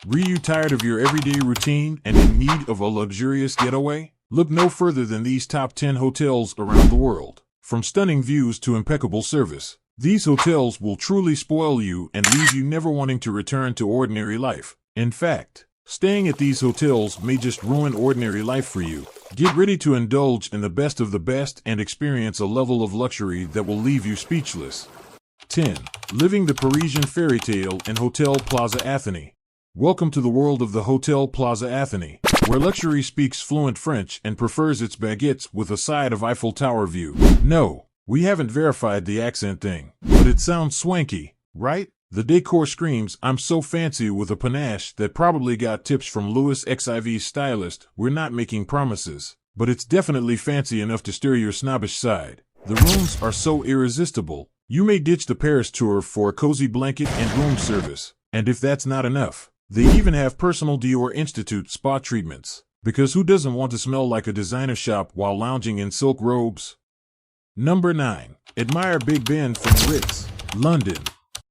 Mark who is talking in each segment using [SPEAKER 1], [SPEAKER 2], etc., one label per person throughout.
[SPEAKER 1] You tired of your everyday routine and in need of a luxurious getaway? Look no further than these top 10 hotels around the world. From stunning views to impeccable service, these hotels will truly spoil you and leave you never wanting to return to ordinary life. In fact, staying at these hotels may just ruin ordinary life for you. Get ready to indulge in the best of the best and experience a level of luxury that will leave you speechless. 10. Living the Parisian fairy tale in Hotel Plaza Athénée. Welcome to the world of the Hotel Plaza Athénée, where luxury speaks fluent French and prefers its baguettes with a side of Eiffel Tower view. No, we haven't verified the accent thing, but it sounds swanky, right? The decor screams, "I'm so fancy," with a panache that probably got tips from Louis XIV's stylist. We're not making promises, but it's definitely fancy enough to stir your snobbish side. The rooms are so irresistible, you may ditch the Paris tour for a cozy blanket and room service. And if that's not enough, they even have personal Dior Institute spa treatments, because who doesn't want to smell like a designer shop while lounging in silk robes? Number 9. Admire Big Ben from the Ritz, London.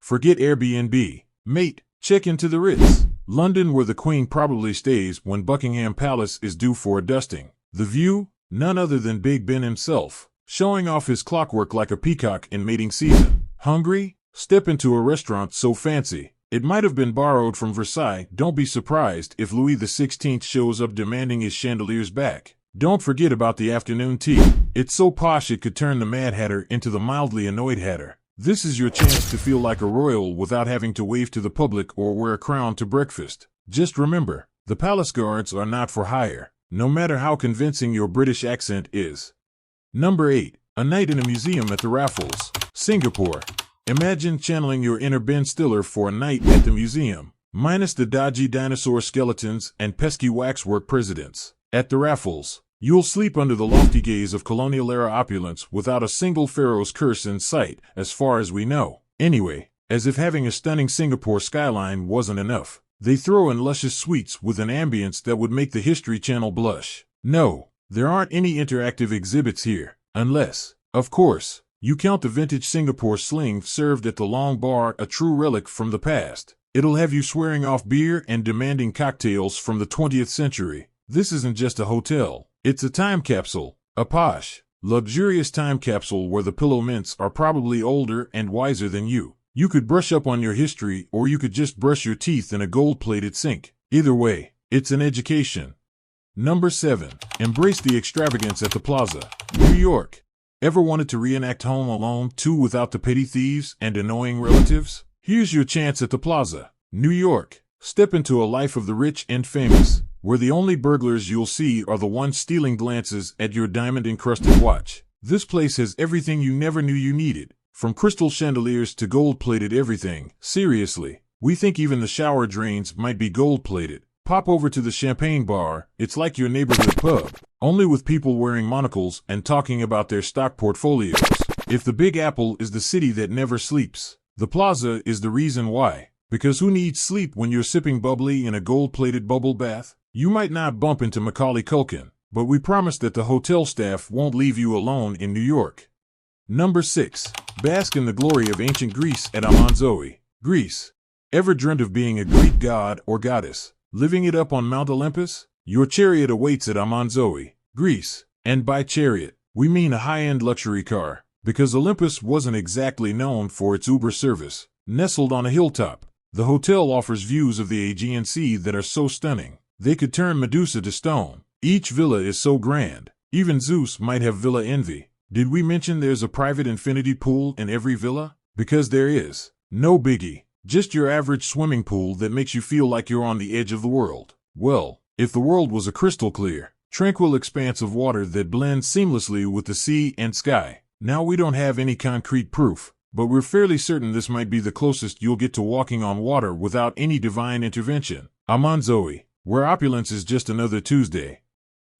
[SPEAKER 1] Forget Airbnb, mate, check into the Ritz, London, where the Queen probably stays when Buckingham Palace is due for a dusting. The view? None other than Big Ben himself, showing off his clockwork like a peacock in mating season. Hungry? Step into a restaurant so fancy it might have been borrowed from Versailles. Don't be surprised if Louis XVI shows up demanding his chandeliers back. Don't forget about the afternoon tea. It's so posh it could turn the Mad Hatter into the mildly annoyed Hatter. This is your chance to feel like a royal without having to wave to the public or wear a crown to breakfast. Just remember, the palace guards are not for hire, no matter how convincing your British accent is. Number 8. A night in a museum at the Raffles, Singapore. Imagine channeling your inner Ben Stiller for a night at the museum, minus the dodgy dinosaur skeletons and pesky waxwork presidents. At the Raffles, you'll sleep under the lofty gaze of colonial-era opulence without a single pharaoh's curse in sight, as far as we know. Anyway, as if having a stunning Singapore skyline wasn't enough, they throw in luscious suites with an ambience that would make the History Channel blush. No, there aren't any interactive exhibits here, unless, of course, you count the vintage Singapore sling served at the Long Bar, a true relic from the past. It'll have you swearing off beer and demanding cocktails from the 20th century. This isn't just a hotel, it's a time capsule, a posh, luxurious time capsule where the pillow mints are probably older and wiser than you. You could brush up on your history, or you could just brush your teeth in a gold-plated sink. Either way, it's an education. Number 7. Embrace the extravagance at the Plaza, New York. Ever wanted to reenact Home Alone 2 without the petty thieves and annoying relatives? Here's your chance at the Plaza, New York. Step into a life of the rich and famous, where the only burglars you'll see are the ones stealing glances at your diamond-encrusted watch. This place has everything you never knew you needed, from crystal chandeliers to gold-plated everything. Seriously, we think even the shower drains might be gold-plated. Pop over to the champagne bar. It's like your neighborhood pub, only with people wearing monocles and talking about their stock portfolios. If the Big Apple is the city that never sleeps, the Plaza is the reason why. Because who needs sleep when you're sipping bubbly in a gold-plated bubble bath? You might not bump into Macaulay Culkin, but we promise that the hotel staff won't leave you alone in New York. Number 6. Bask in the glory of ancient Greece at Amanzoe, Greece. Ever dreamt of being a Greek god or goddess, living it up on Mount Olympus? Your chariot awaits at Amanzoe, Greece. And by chariot, we mean a high-end luxury car, because Olympus wasn't exactly known for its Uber service. Nestled on a hilltop, the hotel offers views of the Aegean Sea that are so stunning, they could turn Medusa to stone. Each villa is so grand, even Zeus might have villa envy. Did we mention there's a private infinity pool in every villa? Because there is. No biggie, just your average swimming pool that makes you feel like you're on the edge of the world. Well, if the world was a crystal clear, tranquil expanse of water that blends seamlessly with the sea and sky. Now we don't have any concrete proof, but we're fairly certain this might be the closest you'll get to walking on water without any divine intervention. Amanzoe, where opulence is just another Tuesday.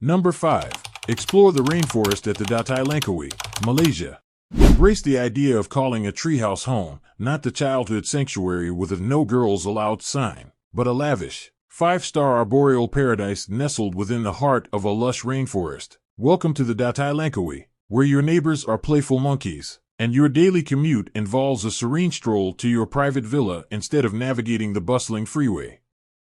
[SPEAKER 1] Number 5. Explore the rainforest at the Datai Langkawi, Malaysia. Embrace the idea of calling a treehouse home, not the childhood sanctuary with a no girls allowed sign, but a lavish, 5-star arboreal paradise nestled within the heart of a lush rainforest. Welcome to the Datai Langkawi, where your neighbors are playful monkeys, and your daily commute involves a serene stroll to your private villa instead of navigating the bustling freeway.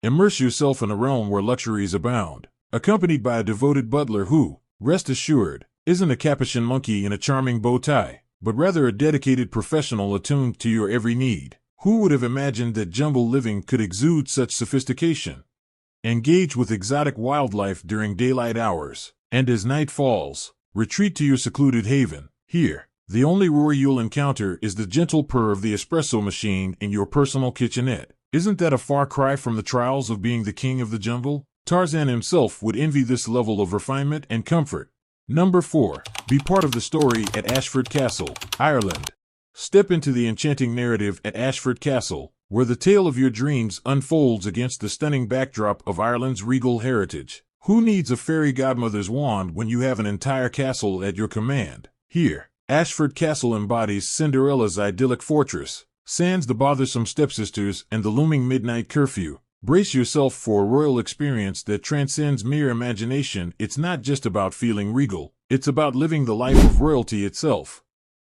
[SPEAKER 1] Immerse yourself in a realm where luxuries abound, accompanied by a devoted butler who, rest assured, isn't a capuchin monkey in a charming bow tie, but rather a dedicated professional attuned to your every need. Who would have imagined that jungle living could exude such sophistication? Engage with exotic wildlife during daylight hours, and as night falls, retreat to your secluded haven. Here, the only roar you'll encounter is the gentle purr of the espresso machine in your personal kitchenette. Isn't that a far cry from the trials of being the king of the jungle? Tarzan himself would envy this level of refinement and comfort. Number 4. Be part of the story at Ashford Castle, Ireland. Step into the enchanting narrative at Ashford Castle, where the tale of your dreams unfolds against the stunning backdrop of Ireland's regal heritage. Who needs a fairy godmother's wand when you have an entire castle at your command? Here, Ashford Castle embodies Cinderella's idyllic fortress, sans the bothersome stepsisters and the looming midnight curfew. Brace yourself for a royal experience that transcends mere imagination. It's not just about feeling regal, it's about living the life of royalty itself.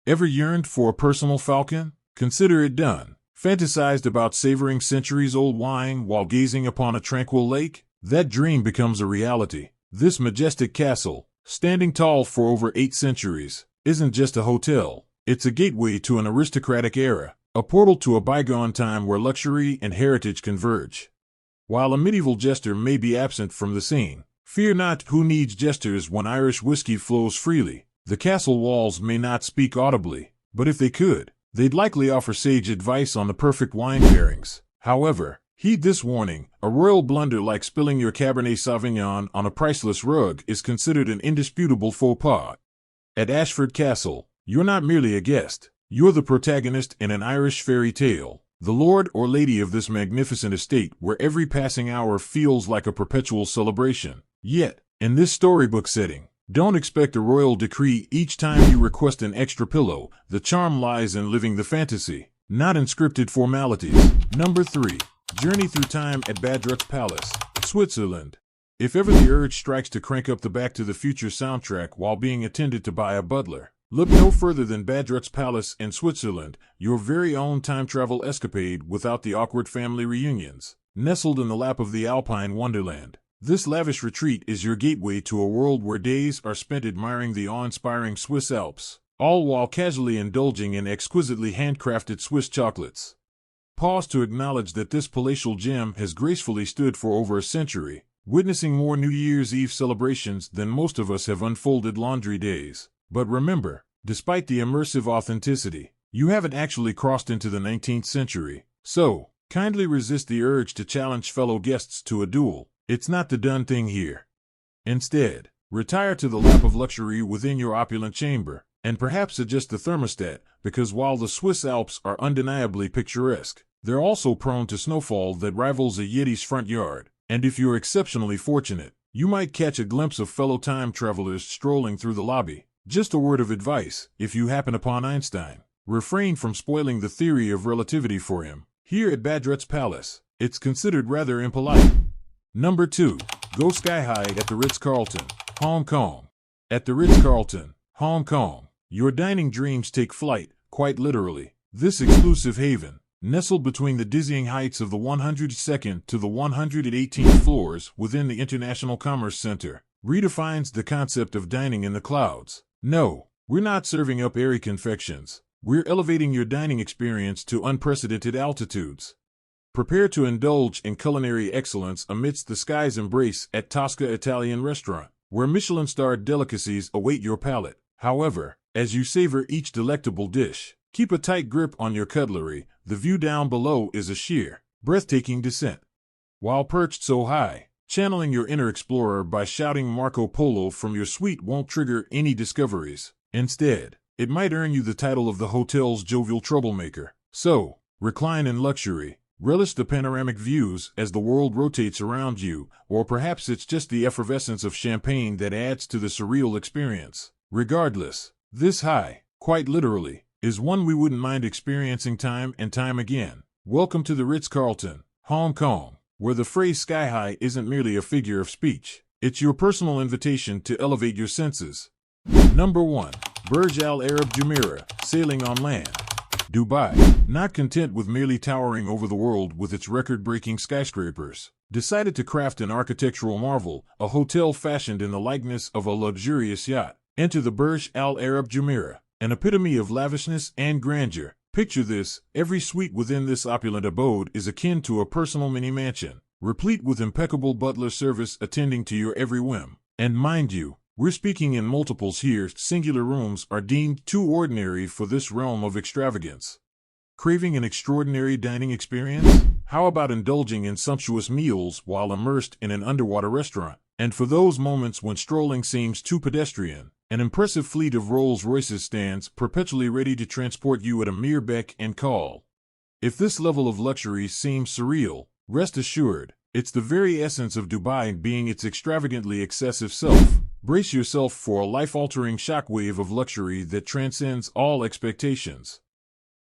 [SPEAKER 1] Ever yearned for a personal falcon? Consider it done. Fantasized about savoring centuries-old wine while gazing upon a tranquil lake? That dream becomes a reality. This majestic castle, standing tall for over 8 centuries, isn't just a hotel. It's a gateway to an aristocratic era, a portal to a bygone time where luxury and heritage converge. While a medieval jester may be absent from the scene, fear not. Who needs jesters when Irish whiskey flows freely? The castle walls may not speak audibly, but if they could, they'd likely offer sage advice on the perfect wine pairings. However, heed this warning: a royal blunder like spilling your Cabernet Sauvignon on a priceless rug is considered an indisputable faux pas. At Ashford Castle, you're not merely a guest, you're the protagonist in an Irish fairy tale, the lord or lady of this magnificent estate where every passing hour feels like a perpetual celebration. Yet, in this storybook setting, don't expect a royal decree each time you request an extra pillow. The charm lies in living the fantasy, not in scripted formalities. Number 3. Journey through time at Badrut's Palace, Switzerland. If ever the urge strikes to crank up the Back to the Future soundtrack while being attended to by a butler, look no further than Badrut's Palace in Switzerland, your very own time travel escapade without the awkward family reunions. Nestled in the lap of the Alpine wonderland, this lavish retreat is your gateway to a world where days are spent admiring the awe-inspiring Swiss Alps, all while casually indulging in exquisitely handcrafted Swiss chocolates. Pause to acknowledge that this palatial gem has gracefully stood for over a century, witnessing more New Year's Eve celebrations than most of us have unfolded laundry days. But remember, despite the immersive authenticity, you haven't actually crossed into the 19th century, so kindly resist the urge to challenge fellow guests to a duel. It's not the done thing here. Instead, retire to the lap of luxury within your opulent chamber, and perhaps adjust the thermostat, because while the Swiss Alps are undeniably picturesque, they're also prone to snowfall that rivals a Yeti's front yard, and if you're exceptionally fortunate, you might catch a glimpse of fellow time travelers strolling through the lobby. Just a word of advice: if you happen upon Einstein, refrain from spoiling the theory of relativity for him. Here at Badrut's Palace, it's considered rather impolite. Number 2. Go sky high at the Ritz-Carlton, Hong Kong. At the Ritz-Carlton, Hong Kong, your dining dreams take flight, quite literally. This exclusive haven, nestled between the dizzying heights of the 102nd to the 118th floors within the International Commerce Center, redefines the concept of dining in the clouds. No, we're not serving up airy confections. We're elevating your dining experience to unprecedented altitudes. Prepare to indulge in culinary excellence amidst the sky's embrace at Tosca Italian Restaurant, where Michelin-starred delicacies await your palate. However, as you savor each delectable dish, keep a tight grip on your cutlery. The view down below is a sheer, breathtaking descent. While perched so high, channeling your inner explorer by shouting Marco Polo from your suite won't trigger any discoveries. Instead, it might earn you the title of the hotel's jovial troublemaker. So, recline in luxury. Relish the panoramic views as the world rotates around you, or perhaps it's just the effervescence of champagne that adds to the surreal experience. Regardless, this high, quite literally, is one we wouldn't mind experiencing time and time again. Welcome to the Ritz-Carlton, Hong Kong, where the phrase sky high isn't merely a figure of speech. It's your personal invitation to elevate your senses. Number 1. Burj Al Arab Jumeirah, sailing on land. Dubai, not content with merely towering over the world with its record-breaking skyscrapers, Decided to craft an architectural marvel, a hotel fashioned in the likeness of a luxurious yacht. Enter the Burj Al Arab Jumeirah, an epitome of lavishness and grandeur. Picture this: every suite within this opulent abode is akin to a personal mini-mansion, replete with impeccable butler service attending to your every whim. And mind you, we're speaking in multiples here. Singular rooms are deemed too ordinary for this realm of extravagance. Craving an extraordinary dining experience? How about indulging in sumptuous meals while immersed in an underwater restaurant? And for those moments when strolling seems too pedestrian, an impressive fleet of Rolls-Royces stands perpetually ready to transport you at a mere beck and call. If this level of luxury seems surreal, rest assured, it's the very essence of Dubai being its extravagantly excessive self. Brace yourself for a life-altering shockwave of luxury that transcends all expectations.